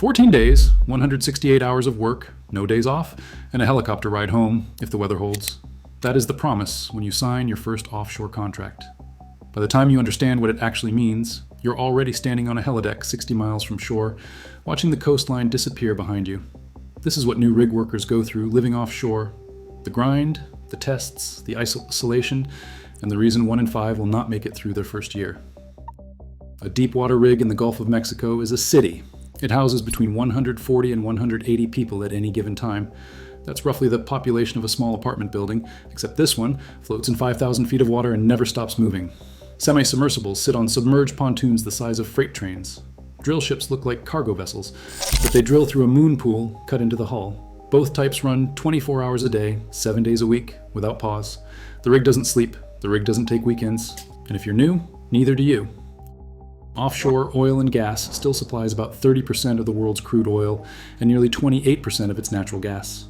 14 days, 168 hours of work, no days off, and a helicopter ride home if the weather holds. That is the promise when you sign your first offshore contract. By the time you understand what it actually means, you're already standing on a helideck 60 miles from shore, watching the coastline disappear behind you. This is what new rig workers go through living offshore. The grind, the tests, the isolation, and the reason 1 in 5 will not make it through their first year. A deepwater rig in the Gulf of Mexico is a city. It houses between 140 and 180 people at any given time. That's roughly the population of a small apartment building, except this one floats in 5,000 feet of water and never stops moving. Semi-submersibles sit on submerged pontoons the size of freight trains. Drill ships look like cargo vessels, but they drill through a moon pool cut into the hull. Both types run 24 hours a day, 7 days a week, without pause. The rig doesn't sleep, the rig doesn't take weekends, and if you're new, neither do you. Offshore oil and gas still supplies about 30% of the world's crude oil and nearly 28% of its natural gas.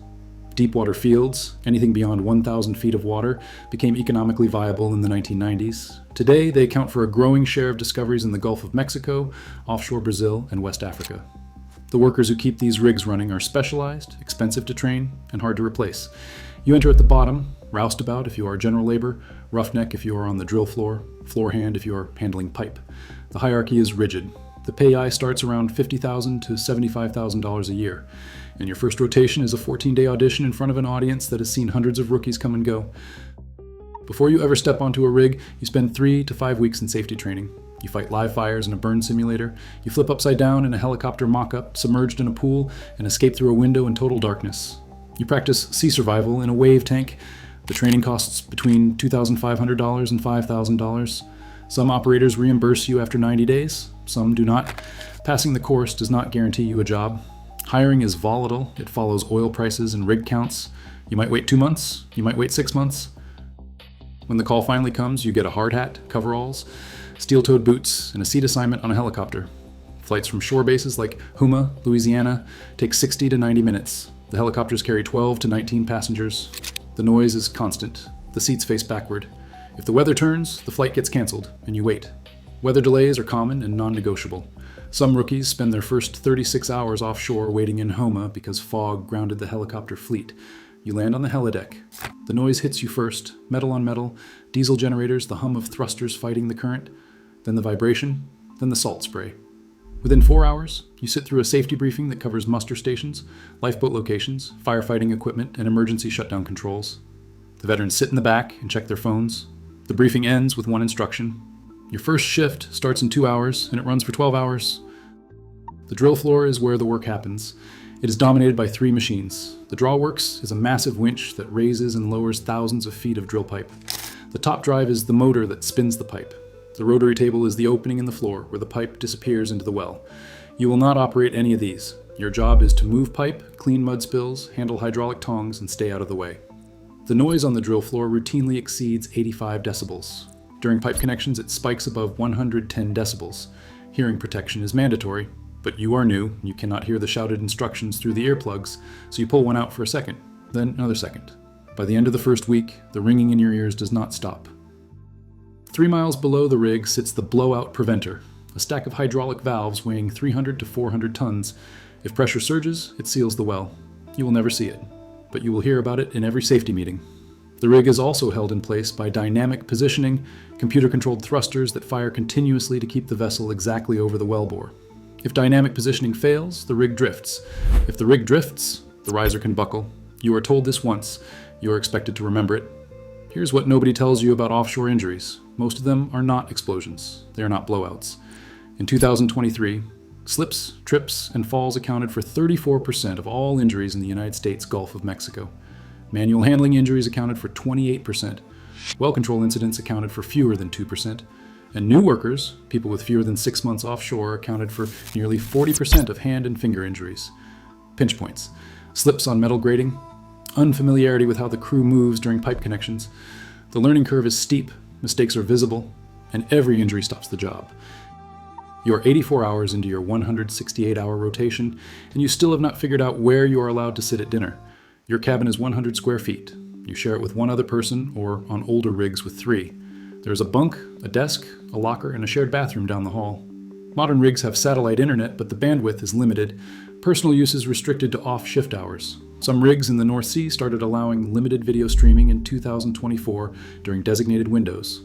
Deepwater fields, anything beyond 1,000 feet of water, became economically viable in the 1990s. Today, they account for a growing share of discoveries in the Gulf of Mexico, offshore Brazil, and West Africa. The workers who keep these rigs running are specialized, expensive to train, and hard to replace. You enter at the bottom, roustabout if you are general labor, roughneck if you are on the drill floor, floor hand if you are handling pipe. The hierarchy is rigid. The pay starts around $50,000 to $75,000 a year, and your first rotation is a 14-day audition in front of an audience that has seen hundreds of rookies come and go. Before you ever step onto a rig, you spend 3 to 5 weeks in safety training. You fight live fires in a burn simulator, you flip upside down in a helicopter mock-up, submerged in a pool, and escape through a window in total darkness. You practice sea survival in a wave tank. The training costs between $2,500 and $5,000. Some operators reimburse you after 90 days, some do not. Passing the course does not guarantee you a job. Hiring is volatile. It follows oil prices and rig counts. You might wait 2 months, you might wait 6 months. When the call finally comes, you get a hard hat, coveralls, steel-toed boots, and a seat assignment on a helicopter. Flights from shore bases like Houma, Louisiana, take 60 to 90 minutes. The helicopters carry 12 to 19 passengers. The noise is constant. The seats face backward. If the weather turns, the flight gets canceled, and you wait. Weather delays are common and non-negotiable. Some rookies spend their first 36 hours offshore waiting in Houma because fog grounded the helicopter fleet. You land on the helideck. The noise hits you first, metal on metal, diesel generators, the hum of thrusters fighting the current, then the vibration, then the salt spray. Within 4 hours, you sit through a safety briefing that covers muster stations, lifeboat locations, firefighting equipment, and emergency shutdown controls. The veterans sit in the back and check their phones. The briefing ends with one instruction. Your first shift starts in 2 hours, and it runs for 12 hours. The drill floor is where the work happens. It is dominated by 3 machines. The drawworks is a massive winch that raises and lowers thousands of feet of drill pipe. The top drive is the motor that spins the pipe. The rotary table is the opening in the floor where the pipe disappears into the well. You will not operate any of these. Your job is to move pipe, clean mud spills, handle hydraulic tongs, and stay out of the way. The noise on the drill floor routinely exceeds 85 decibels. During pipe connections, it spikes above 110 decibels. Hearing protection is mandatory, but you are new, and you cannot hear the shouted instructions through the earplugs, so you pull one out for a second, then another second. By the end of the first week, the ringing in your ears does not stop. 3 miles below the rig sits the blowout preventer, a stack of hydraulic valves weighing 300 to 400 tons. If pressure surges, it seals the well. You will never see it, but you will hear about it in every safety meeting. The rig is also held in place by dynamic positioning, computer-controlled thrusters that fire continuously to keep the vessel exactly over the wellbore. If dynamic positioning fails, the rig drifts. If the rig drifts, the riser can buckle. You are told this once. You are expected to remember it. Here's what nobody tells you about offshore injuries. Most of them are not explosions. They are not blowouts. In 2023, slips, trips, and falls accounted for 34% of all injuries in the United States Gulf of Mexico. Manual handling injuries accounted for 28%. Well control incidents accounted for fewer than 2%. And new workers, people with fewer than 6 months offshore, accounted for nearly 40% of hand and finger injuries. Pinch points, slips on metal grating, unfamiliarity with how the crew moves during pipe connections. The learning curve is steep, mistakes are visible, and every injury stops the job. You are 84 hours into your 168-hour rotation, and you still have not figured out where you are allowed to sit at dinner. Your cabin is 100 square feet. You share it with one other person, or on older rigs with 3. There is a bunk, a desk, a locker, and a shared bathroom down the hall. Modern rigs have satellite internet, but the bandwidth is limited. Personal use is restricted to off-shift hours. Some rigs in the North Sea started allowing limited video streaming in 2024 during designated windows.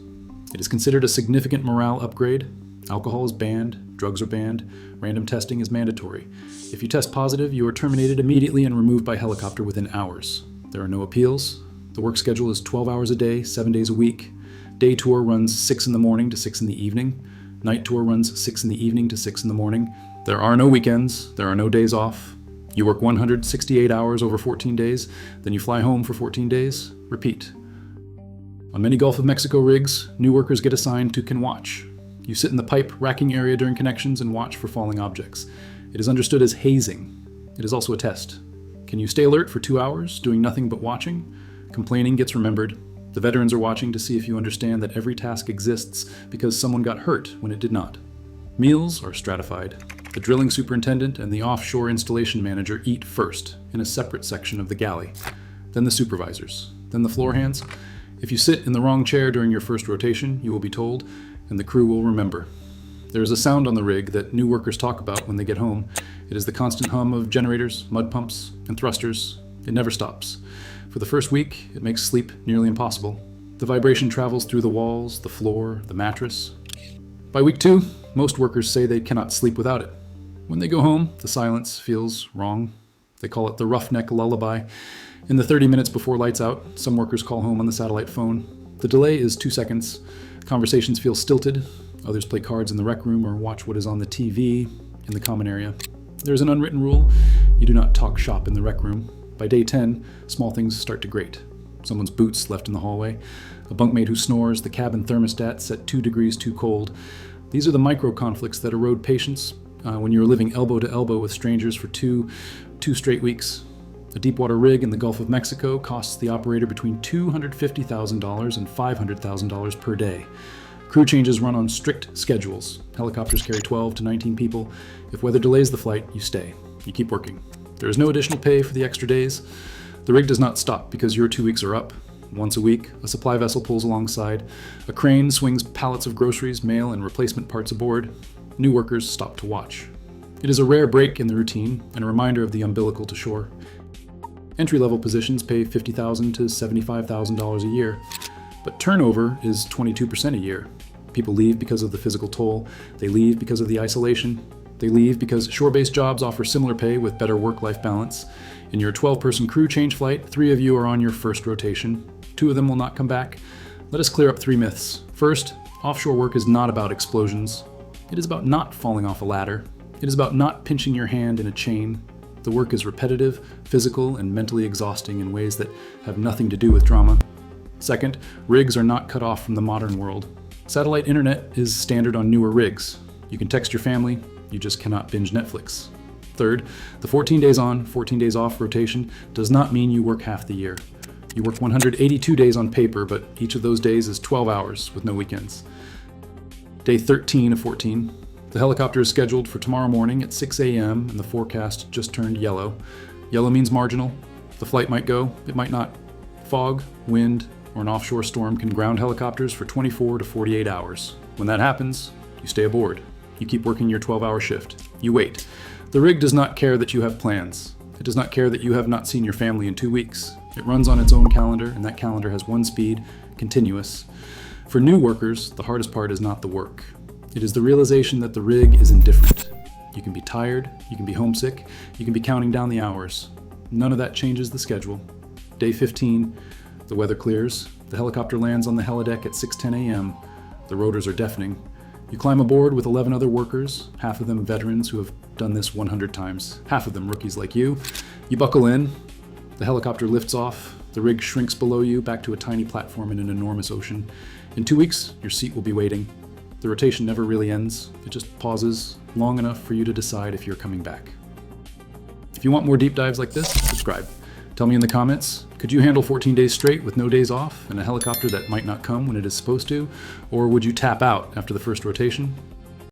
It is considered a significant morale upgrade. Alcohol is banned, drugs are banned, random testing is mandatory. If you test positive, you are terminated immediately and removed by helicopter within hours. There are no appeals. The work schedule is 12 hours a day, 7 days a week. Day tour runs 6 in the morning to 6 in the evening. Night tour runs 6 in the evening to 6 in the morning. There are no weekends, there are no days off. You work 168 hours over 14 days, then you fly home for 14 days, repeat. On many Gulf of Mexico rigs, new workers get assigned to can watch. You sit in the pipe racking area during connections and watch for falling objects. It is understood as hazing. It is also a test. Can you stay alert for 2 hours, doing nothing but watching? Complaining gets remembered. The veterans are watching to see if you understand that every task exists because someone got hurt when it did not. Meals are stratified. The drilling superintendent and the offshore installation manager eat first, in a separate section of the galley. Then the supervisors. Then the floor hands. If you sit in the wrong chair during your first rotation, you will be told, and the crew will remember. There is a sound on the rig that new workers talk about when they get home. It is the constant hum of generators, mud pumps, and thrusters. It never stops. For the first week, it makes sleep nearly impossible. The vibration travels through the walls, the floor, the mattress. By week 2, most workers say they cannot sleep without it. When they go home, the silence feels wrong. They call it the roughneck lullaby. In the 30 minutes before lights out, some workers call home on the satellite phone. The delay is 2 seconds. Conversations feel stilted. Others play cards in the rec room or watch what is on the TV in the common area. There's an unwritten rule. You do not talk shop in the rec room. By day 10, small things start to grate. Someone's boots left in the hallway, a bunkmate who snores, the cabin thermostat set 2 degrees too cold. These are the micro conflicts that erode patience when you're living elbow to elbow with strangers for two straight weeks. A deepwater rig in the Gulf of Mexico costs the operator between $250,000 and $500,000 per day. Crew changes run on strict schedules. Helicopters carry 12 to 19 people. If weather delays the flight, you stay. You keep working. There is no additional pay for the extra days. The rig does not stop because your 2 weeks are up. Once a week, a supply vessel pulls alongside. A crane swings pallets of groceries, mail, and replacement parts aboard. New workers stop to watch. It is a rare break in the routine and a reminder of the umbilical to shore. Entry-level positions pay $50,000 to $75,000 a year, but turnover is 22% a year. People leave because of the physical toll. They leave because of the isolation. They leave because shore-based jobs offer similar pay with better work-life balance. In your 12-person crew change flight, 3 of you are on your first rotation. 2 of them will not come back. Let us clear up 3 myths. First, offshore work is not about explosions. It is about not falling off a ladder. It is about not pinching your hand in a chain. The work is repetitive, physical, and mentally exhausting in ways that have nothing to do with drama. Second, rigs are not cut off from the modern world. Satellite internet is standard on newer rigs. You can text your family, you just cannot binge Netflix. Third, the 14 days on, 14 days off rotation does not mean you work half the year. You work 182 days on paper, but each of those days is 12 hours with no weekends. Day 13 of 14. The helicopter is scheduled for tomorrow morning at 6 a.m. and the forecast just turned yellow. Yellow means marginal. The flight might go, it might not. Fog, wind, or an offshore storm can ground helicopters for 24 to 48 hours. When that happens, you stay aboard. You keep working your 12-hour shift. You wait. The rig does not care that you have plans. It does not care that you have not seen your family in 2 weeks. It runs on its own calendar, and that calendar has one speed, continuous. For new workers, the hardest part is not the work. It is the realization that the rig is indifferent. You can be tired, you can be homesick, you can be counting down the hours. None of that changes the schedule. Day 15, the weather clears. The helicopter lands on the helideck at 6:10 a.m. The rotors are deafening. You climb aboard with 11 other workers, half of them veterans who have done this 100 times, half of them rookies like you. You buckle in. The helicopter lifts off. The rig shrinks below you back to a tiny platform in an enormous ocean. In 2 weeks, your seat will be waiting. The rotation never really ends. It just pauses long enough for you to decide if you're coming back. If you want more deep dives like this, subscribe. Tell me in the comments, could you handle 14 days straight with no days off and a helicopter that might not come when it is supposed to? Or would you tap out after the first rotation?